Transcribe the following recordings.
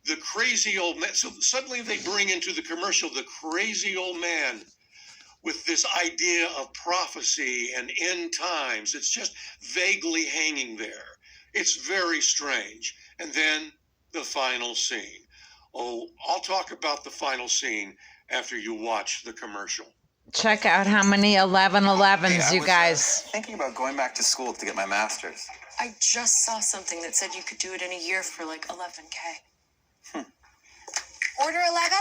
the crazy old man. So suddenly they bring into the commercial the crazy old man with this idea of prophecy and end times. It's just vaguely hanging there. It's very strange. And then the final scene. Oh, I'll talk about the final scene after you watch the commercial. Check out how many 1111s, you guys. Thinking about going back to school to get my master's. I just saw something that said you could do it in a year for like 11K. Order 11?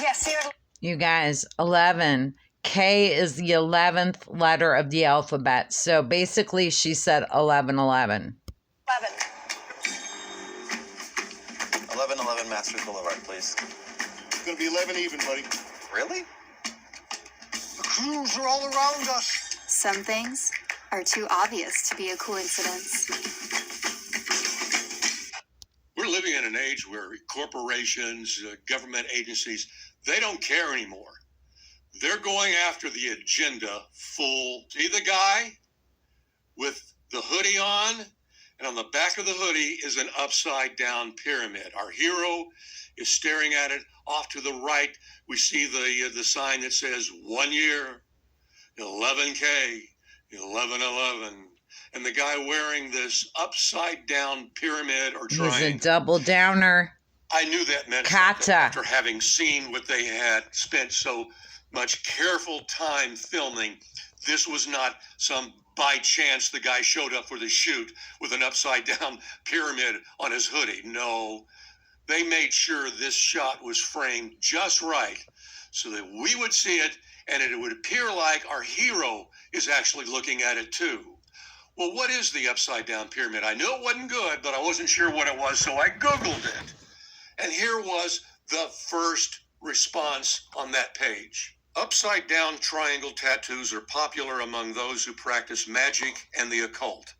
Yes, here. You guys, 11. K is the 11th letter of the alphabet. So basically she said 1111. 11. 1111 Masters Boulevard, please. It's gonna be 11 even, buddy. Really? The crews are all around us. Some things are too obvious to be a coincidence. We're living in an age where corporations, government agencies, they don't care anymore. They're going after the agenda full. See the guy with the hoodie on? And on the back of the hoodie is an upside down pyramid. Our hero is staring at it. Off to the right, we see the sign that says 1 year, 11K, 1111. And the guy wearing this upside down pyramid or triangle. He's a double downer. I knew that meant Kata. something after having seen what they had spent so much careful time filming. This was not some by chance the guy showed up for the shoot with an upside down pyramid on his hoodie. No, they made sure this shot was framed just right so that we would see it and it would appear like our hero is actually looking at it too. Well, what is the upside down pyramid? I knew it wasn't good, but I wasn't sure what it was, so I Googled it. And here was the first response on that page. Upside down triangle tattoos are popular among those who practice magic and the occult.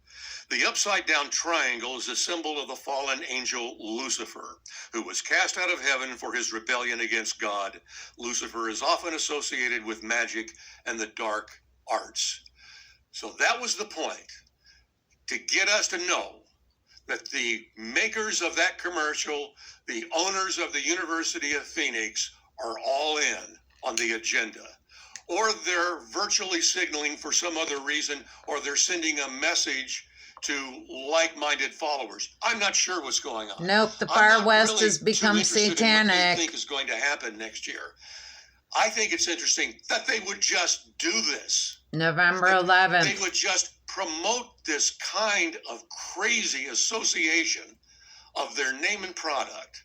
The upside down triangle is a symbol of the fallen angel Lucifer, who was cast out of heaven for his rebellion against God. Lucifer is often associated with magic and the dark arts. So that was the point, to get us to know that the makers of that commercial, the owners of the University of Phoenix, are all in on the agenda. Or they're virtually signaling for some other reason, or they're sending a message to like-minded followers. I'm not sure what's going on. Nope, the far west has become satanic. In what they think is going to happen next year. I think it's interesting that they would just do this. November 11th. They would just promote this kind of crazy association of their name and product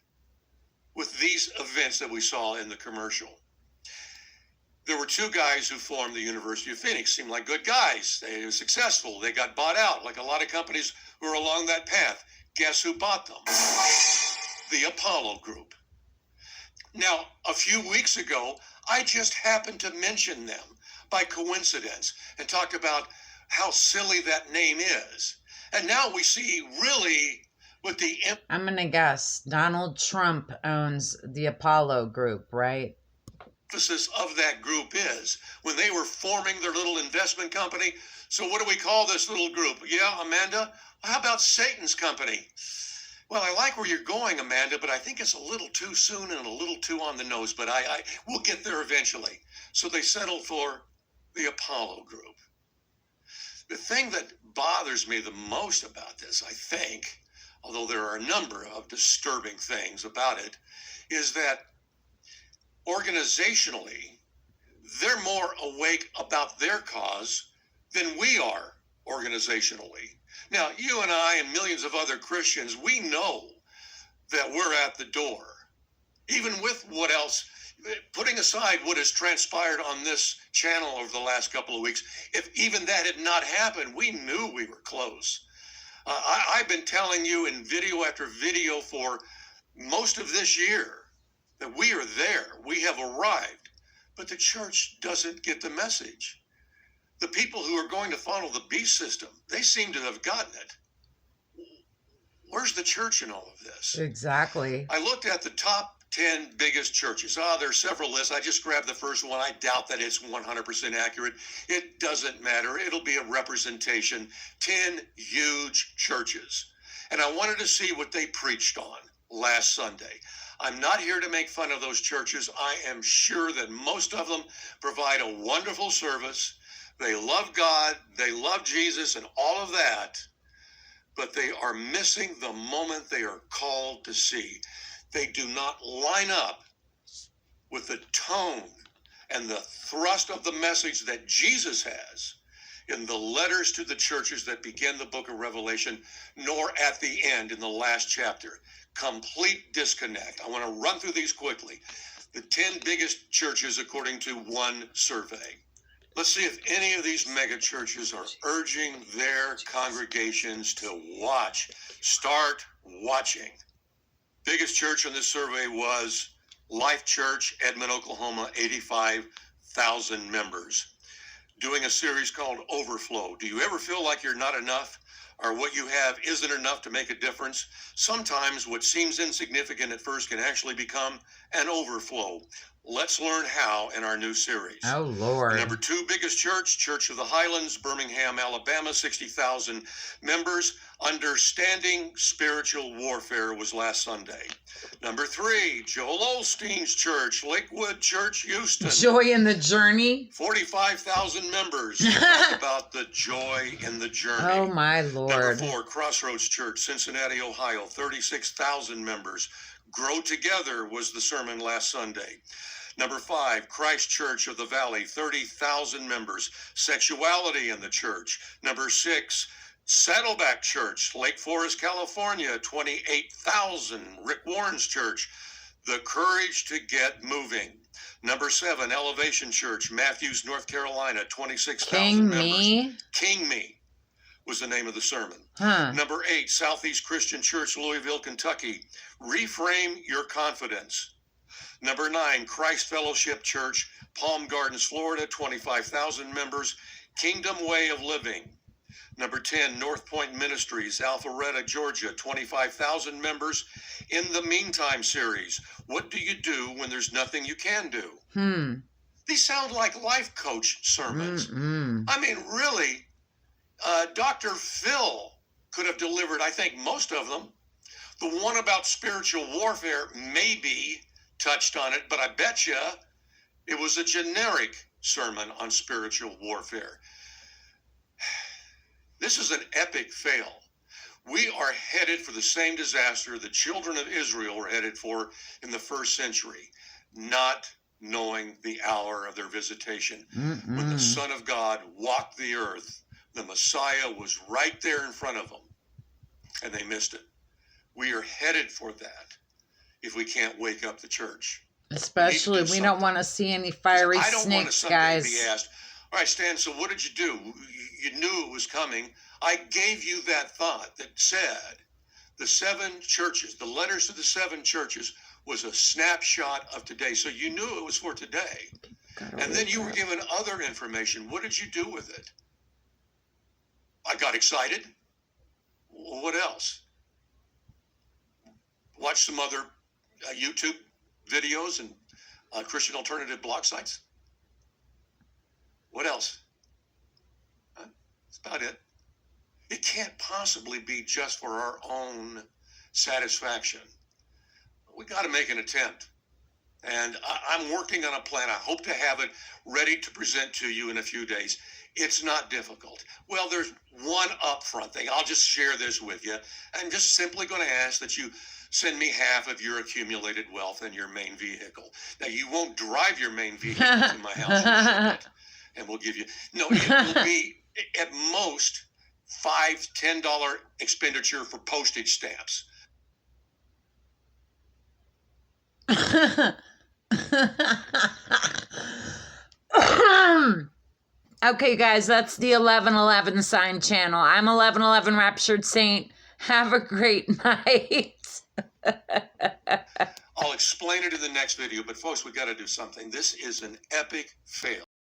with these events that we saw in the commercial. There were two guys who formed the University of Phoenix. Seemed like good guys. They were successful. They got bought out, like a lot of companies who are along that path. Guess who bought them? The Apollo Group. Now, a few weeks ago, I just happened to mention them by coincidence and talked about how silly that name is. And now we see really what the... I'm going to guess Donald Trump owns the Apollo Group, right? Emphasis of that group is when they were forming their little investment company. So what do we call this little group? Yeah, Amanda? How about Satan's company? Well, I like where you're going, Amanda, but I think it's a little too soon and a little too on the nose, but we'll get there eventually. So they settled for the Apollo Group. The thing that bothers me the most about this, I think, although there are a number of disturbing things about it, is that organizationally, they're more awake about their cause than we are organizationally. Now, you and I and millions of other Christians, we know that we're at the door. Even with what else, putting aside what has transpired on this channel over the last couple of weeks, if even that had not happened, we knew we were close. I've been telling you in video after video for most of this year that we are there, we have arrived, but the church doesn't get the message. The people who are going to follow the beast system, they seem to have gotten it. Where's the church in all of this? Exactly. I looked at the top 10 biggest churches. There are several lists. I just grabbed the first one. I doubt that it's 100% accurate. It doesn't matter. It'll be a representation. 10 huge churches. And I wanted to see what they preached on. last Sunday. I'm not here to make fun of those churches. I am sure that most of them provide a wonderful service. They love God, they love Jesus, and all of that, but they are missing the moment they are called to see. They do not line up with the tone and the thrust of the message that Jesus has in the letters to the churches that begin the book of Revelation, nor at the end in the last chapter. Complete disconnect. I want to run through these quickly. The 10 biggest churches according to one survey. Let's see if any of these mega churches are urging their congregations to watch. Start watching. Biggest church on this survey was Life Church, Edmond, Oklahoma, 85,000 members. Doing a series called Overflow. Do you ever feel like you're not enough, or what you have isn't enough to make a difference? Sometimes what seems insignificant at first can actually become an overflow. Let's learn how in our new series. Oh, Lord. The number 2 biggest church, Church of the Highlands, Birmingham, Alabama, 60,000 members. Understanding Spiritual Warfare was last Sunday. Number 3, Joel Osteen's church, Lakewood Church, Houston. Joy in the Journey. 45,000 members. Talk about the joy in the journey. Oh, my Lord. Number 4, Crossroads Church, Cincinnati, Ohio, 36,000 members. Grow Together was the sermon last Sunday. Number 5, Christ Church of the Valley, 30,000 members. Sexuality in the church. Number 6, Saddleback Church, Lake Forest, California, 28,000. Rick Warren's church, The Courage to Get Moving. Number 7, Elevation Church, Matthews, North Carolina, 26,000 members. King Me was the name of the sermon. Number 8, Southeast Christian Church, Louisville, Kentucky, Reframe Your Confidence. Number 9, Christ Fellowship Church, Palm Gardens, Florida, 25,000 members, Kingdom Way of Living. Number 10, North Point Ministries, Alpharetta, Georgia, 25,000 members. In the Meantime series, what do you do when there's nothing you can do? These sound like life coach sermons. I mean, really, Dr. Phil could have delivered, I think, most of them. The one about spiritual warfare maybe touched on it, but I bet you it was a generic sermon on spiritual warfare. This is an epic fail. We are headed for the same disaster the children of Israel were headed for in the first century, not knowing the hour of their visitation. When the Son of God walked the earth, the Messiah was right there in front of them, and they missed it. We are headed for that if we can't wake up the church. Especially, we don't want to see any fiery snakes, guys. I don't want to someday be asked, all right, Stan, so what did you do? You knew it was coming. I gave you that thought that said the 7 churches, the letters to the 7 churches was a snapshot of today. So you knew it was for today. And then you were given other information. What did you do with it? I got excited. What else? Watch some other YouTube videos and Christian alternative blog sites. What else? That's about it. It can't possibly be just for our own satisfaction. We got to make an attempt. And I'm working on a plan. I hope to have it ready to present to you in a few days. It's not difficult. Well, there's one upfront thing. I'll just share this with you. I'm just simply going to ask that you send me half of your accumulated wealth and your main vehicle. Now, you won't drive your main vehicle to my house and ship it, and we'll give you. No, it will be at most $5-10 expenditure for postage stamps. Okay, guys, that's the 1111 sign channel. I'm 1111 Raptured Saint. Have a great night. I'll explain it in the next video, but folks, we got to do something. This is an epic fail.